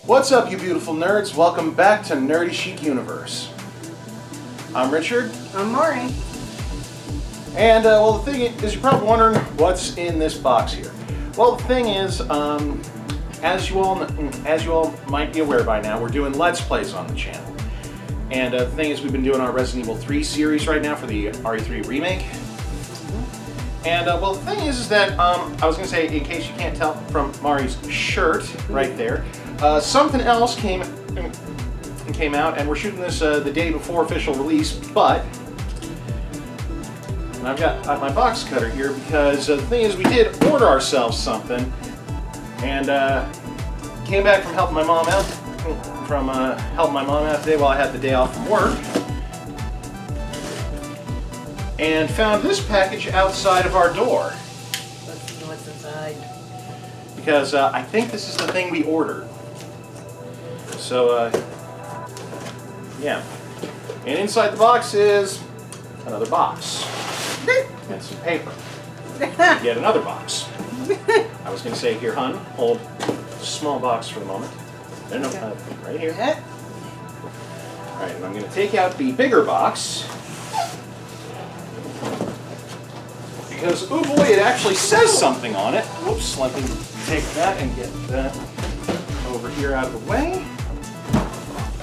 What's up, you beautiful nerds? Welcome back to Nerdy Chic Universe. I'm Richard. I'm Maury. And, well, the thing is, you're probably wondering what's in this box here. Well, the thing is, as you all might be aware by now, we're doing Let's Plays on the channel. And the thing is, we've been doing our Resident Evil 3 series right now for the RE3 remake. And, well, the thing is that, I was going to say, in case you can't tell from Mari's shirt right there, something else came out, and we're shooting this the day before official release, but and I've got my box cutter here because the thing is we did order ourselves something, and came back from helping my mom out today while I had the day off from work, and found this package outside of our door. Let's see what's inside. Because I think this is the thing we ordered. So, yeah. And inside the box is another box. And some paper. Yet another box. I was going to say, here, hun, hold a small box for the moment. No, right here. Alright, and I'm going to take out the bigger box. Because, oh boy, it actually says something on it. Whoops, let me take that and get that over here out of the way.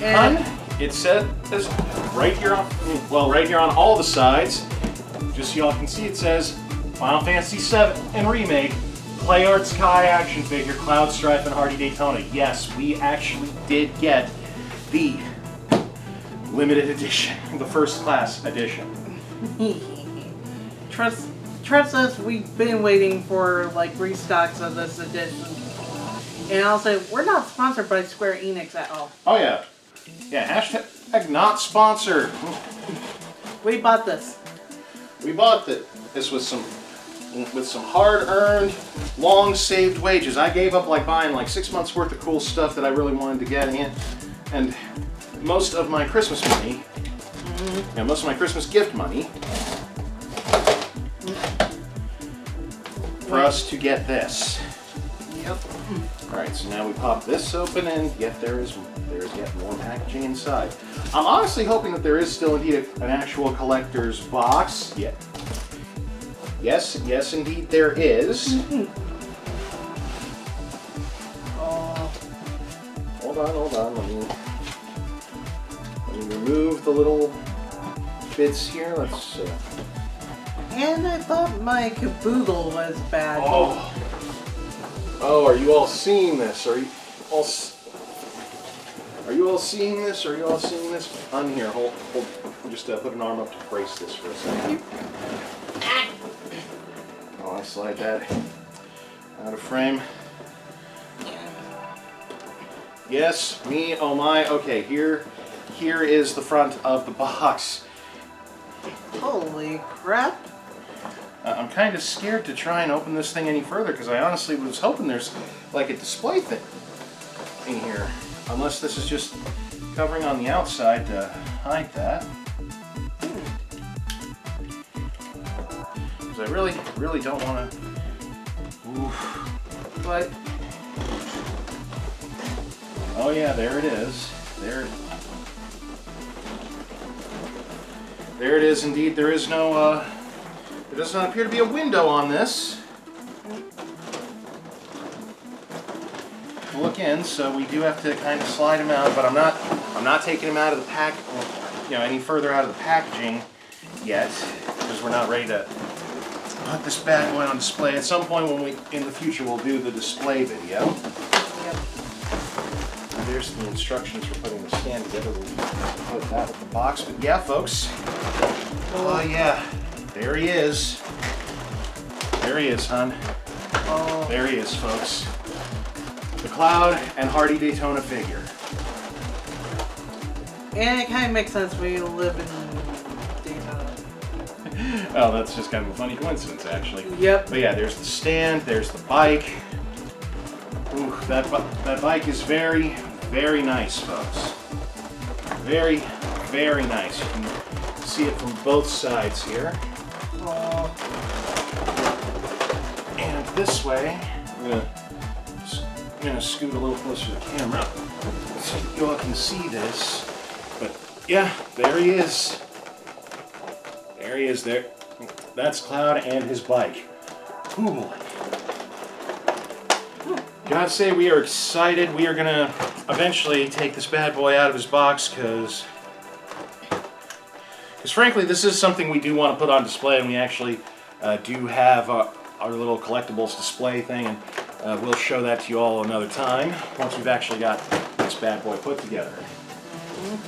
And it says right here on all the sides, just so y'all can see, it says Final Fantasy VII and Remake, Play Art Sky action figure, Cloud Strife and Hardy Daytona. Yes, we actually did get the limited edition, the first class edition. Trust us, we've been waiting for like restocks of this edition. And I'll say, we're not sponsored by Square Enix at all. Oh yeah. Yeah, hashtag not sponsored. We bought this. We bought this with some hard-earned, long-saved wages. I gave up like buying like 6 months worth of cool stuff that I really wanted to get in, and most of my Christmas money, most of my Christmas gift money, for us to get this. Yep. Alright, so now we pop this open, and yet there's yet more packaging inside. I'm honestly hoping that there is still indeed an actual collector's box. Yeah. Yes, indeed there is. Hold on. Let me remove the little bits here. Let's. And I thought my caboodle was bad. Oh, are you all seeing this? Are you all seeing this? On here, hold. Just put an arm up to brace this for a second. Oh, I slide that out of frame. Yes, me, oh my. Okay, here is the front of the box. Holy crap. I'm kind of scared to try and open this thing any further because I honestly was hoping there's like a display thing in here. Unless this is just covering on the outside to hide that. Because I really don't want to. But. Oh yeah, there it is. There it is indeed. There is no, there does not appear to be a window on this. Look in, so we do have to kind of slide him out, but I'm not taking him out of the pack, any further out of the packaging yet, because we're not ready to put this bad boy on display. At some point in the future, we'll do the display video. Yep. And there's the instructions for putting the stand together. We'll put that with the box, but yeah, folks. Oh yeah, there he is. There he is, hon. Oh. There he is, folks. The Cloud and Hardy Daytona figure. And it kind of makes sense we live in Daytona. Oh, that's just kind of a funny coincidence, actually. Yep. But yeah, there's the stand, there's the bike. Ooh, that bike is very, very nice, folks. Very, very nice. You can see it from both sides here. Oh. And this way, I'm gonna just gonna scoot a little closer to the camera so you all can see this. But yeah, there he is. There he is. There. That's Cloud and his bike. Ooh boy. Gotta say, we are excited. We are gonna eventually take this bad boy out of his box because frankly, this is something we do want to put on display, and we actually do have our little collectibles display thing, and we'll show that to you all another time once we've actually got this bad boy put together.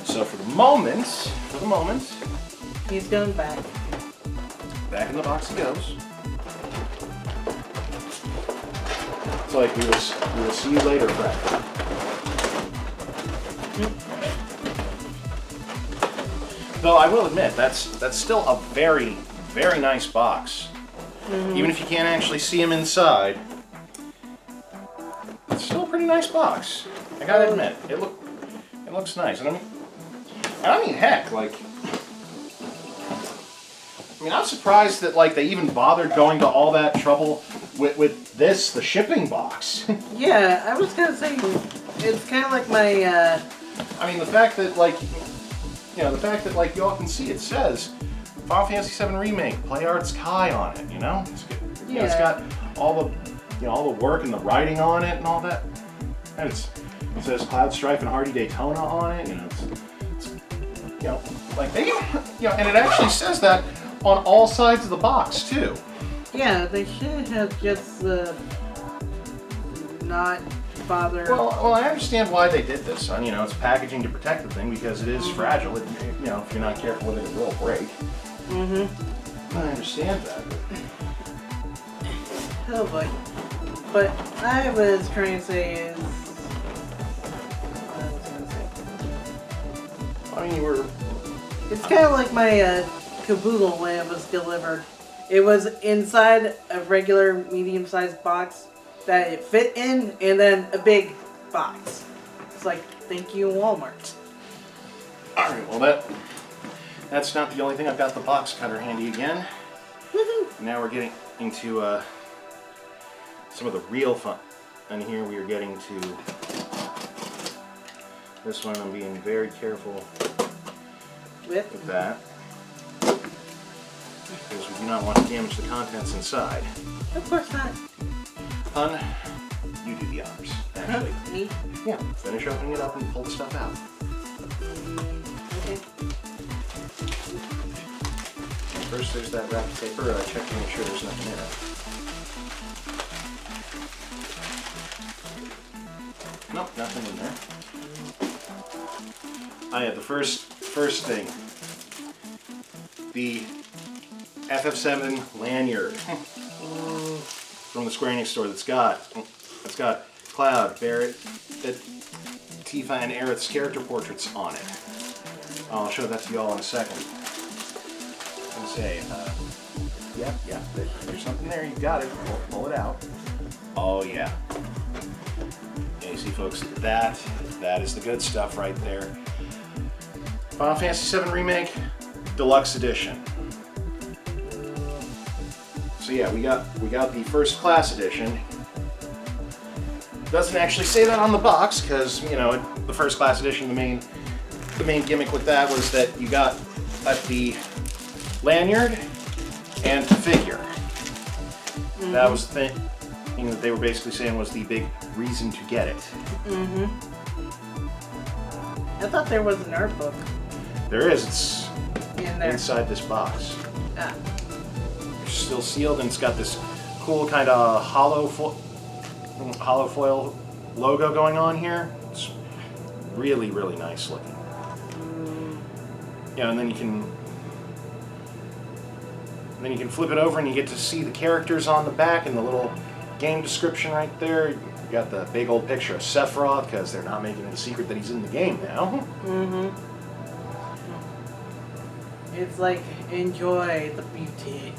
So for the moment, He's going back. back in the box he goes. It's like we will see you later, Brad. Though I will admit, that's still a very, very nice box. Even if you can't actually see him inside, it's still a pretty nice box. I gotta admit, it looks nice. And I mean, heck, like, I'm surprised that like they even bothered going to all that trouble with this, the shipping box. Yeah, I was gonna say it's kind of like my. I mean, the fact that like, you all can see it says Final Fantasy VII Remake, Play Arts Kai on it. You know, it's got all the work and the writing on it and all that. And it says Cloud Strife and Hardy Daytona on it. It's like they, and it actually says that on all sides of the box too. Yeah, they should have just not bothered. Well, I understand why they did this. And, it's packaging to protect the thing because it is fragile. If you're not careful with it, it will break. I understand that. Oh boy. But I was trying to say is. What I was gonna say. I mean, you were. It's kind of like my caboodle when it was delivered. It was inside a regular medium-sized box that it fit in, and then a big box. It's like, thank you, Walmart. All right. Well, that's not the only thing. I've got the box cutter handy again. Woohoo! Now we're getting into some of the real fun. And here we are getting to this one. I'm being very careful with that because we do not want to damage the contents inside. Of course not. Hun, you do the honors, actually. Me? Yeah, finish opening it up and pull the stuff out. Okay. First, there's that wrapped paper. Check to make sure there's nothing in it. Nope, nothing in there. I had the first thing. The FF7 lanyard from the Square Enix store that's got Cloud, Barrett, Tifa, and Aerith's character portraits on it. I'll show that to you all in a second. And say, yeah, there's something there. You got it. Pull it out. Oh yeah. Yeah, you see, folks, that is the good stuff right there. Final Fantasy VII Remake, Deluxe Edition. So yeah, we got the first Class Edition. Doesn't actually say that on the box because the first Class Edition, the main gimmick with that was that you got the lanyard and the figure. That was the thing that they were basically saying was the big reason to get it. I thought there was an art book. There is. It's in there. Inside this box. Ah. It's still sealed, and it's got this cool kind of hollow foil logo going on here. It's really, really nice looking. Yeah, and then you can flip it over and you get to see the characters on the back and the little game description right there. You got the big old picture of Sephiroth because they're not making it a secret that he's in the game now. It's like, enjoy the beauty.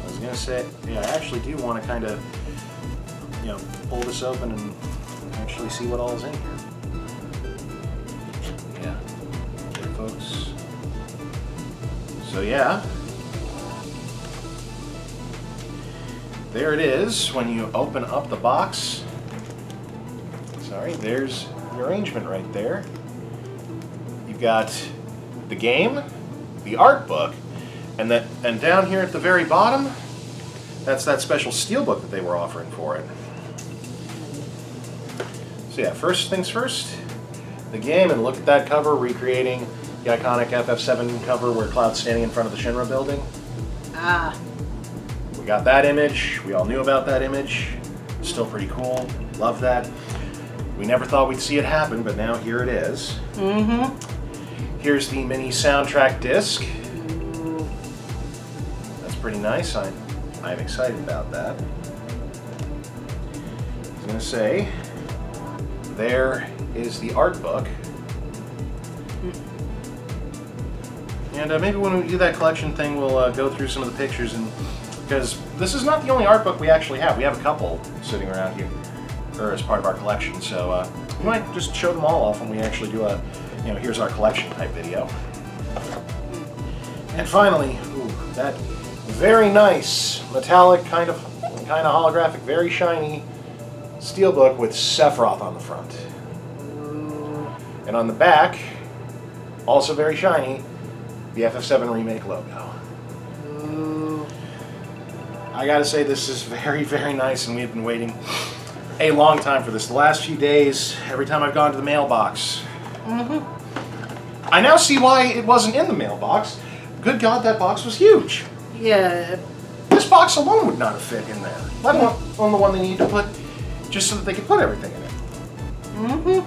I was gonna say, yeah, I actually do want to kind of, pull this open and actually see what all is in here. Yeah, okay, folks. So yeah, there it is when you open up the box. Sorry, there's the arrangement right there. You've got the game, the art book, and down here at the very bottom, that's that special steelbook that they were offering for it. So yeah, first things first, the game, and look at that cover, recreating the iconic FF7 cover where Cloud's standing in front of the Shinra building. Ah. We got that image. We all knew about that image. Still pretty cool. Love that. We never thought we'd see it happen, but now here it is. Mm-hmm. Here's the mini soundtrack disc. That's pretty nice. I'm excited about that. I was going to say, there is the art book. And maybe when we do that collection thing, we'll go through some of the pictures, and because this is not the only art book we actually have. We have a couple sitting around here, or as part of our collection. So we might just show them all off when we actually do a, here's our collection type video. And finally, that very nice metallic kind of holographic, very shiny steelbook with Sephiroth on the front. And on the back, also very shiny, the FF7 Remake logo. I gotta say, this is very, very nice, and we've been waiting a long time for this. The last few days, every time I've gone to the mailbox, I now see why it wasn't in the mailbox. Good God, that box was huge. Yeah. This box alone would not have fit in there, let alone the one they need to put, just so that they could put everything in it.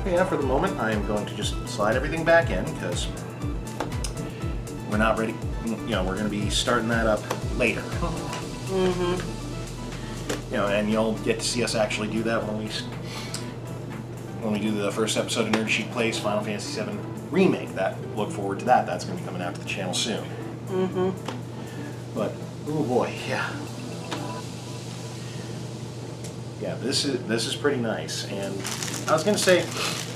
Yeah, for the moment, I am going to just slide everything back in, because we're not ready. We're going to be starting that up later. And you'll get to see us actually do that when we do the first episode of Nerd Shique Plays Final Fantasy VII Remake. Look forward to that. That's going to be coming out to the channel soon. But oh boy, yeah. Yeah, this is pretty nice, and I was going to say,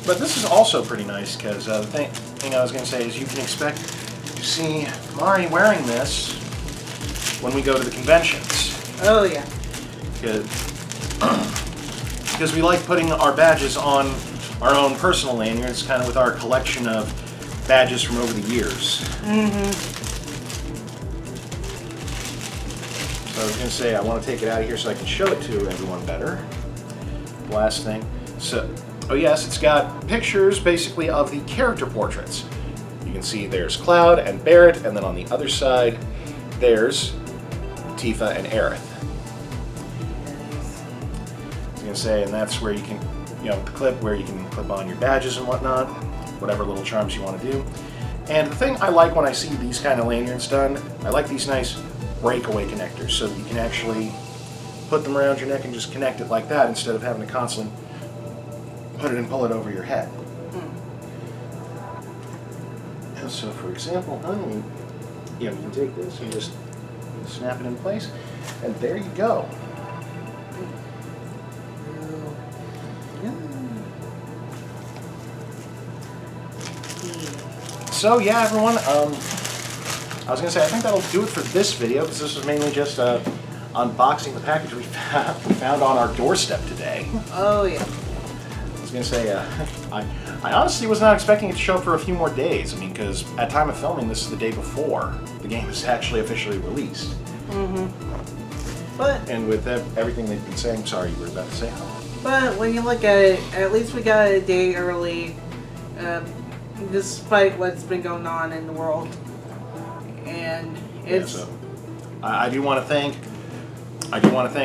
but this is also pretty nice, because the thing I was going to say is you can expect to see Mari wearing this when we go to the conventions. Oh yeah. Because we like putting our badges on our own personal lanyards, kind of with our collection of badges from over the years. So I was going to say, I want to take it out of here so I can show it to everyone better. Last thing. So, oh yes, it's got pictures basically of the character portraits. You can see there's Cloud and Barrett, and then on the other side, there's Tifa and Aerith. I was going to say, and that's where you can, the clip where you can clip on your badges and whatnot, whatever little charms you want to do. And the thing I like when I see these kind of lanyards done, I like these nice breakaway connectors, so that you can actually put them around your neck and just connect it like that, instead of having to constantly put it and pull it over your head. And so, for example, you can take this and just snap it in place, and there you go. So yeah, everyone, I was going to say, I think that'll do it for this video, because this was mainly just unboxing the package we found on our doorstep today. Oh yeah. I was going to say, I honestly was not expecting it to show up for a few more days. I mean, because at time of filming, this is the day before the game is actually officially released. But and with everything they've been saying, sorry, you were about to say. But when you look at it, at least we got it a day early, despite what's been going on in the world. And it's... Yeah, so I do want to thank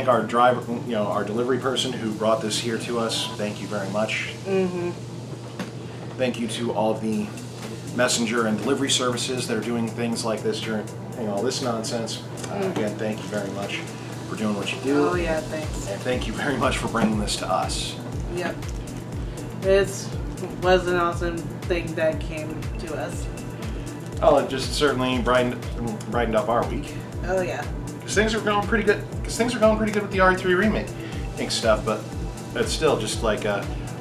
our driver, our delivery person who brought this here to us. Thank you very much. Thank you to all of the messenger and delivery services that are doing things like this during all this nonsense. Again, thank you very much for doing what you do. Oh yeah, thanks. And thank you very much for bringing this to us. Yep. It was an awesome thing that came to us. Oh, it just certainly brightened up our week. Oh yeah. Because things are going pretty good. Because things are going pretty good with the RE3 remake stuff, but it's still just like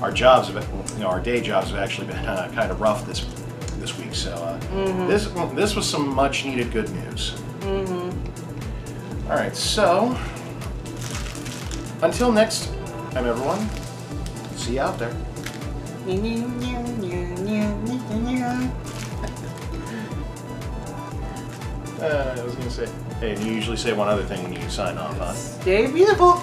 our jobs have, our day jobs have actually been kind of rough this week. So this was some much needed good news. Alright, so until next time, everyone, see you out there. I was going to say, hey, you usually say one other thing when you sign off, huh? Stay beautiful.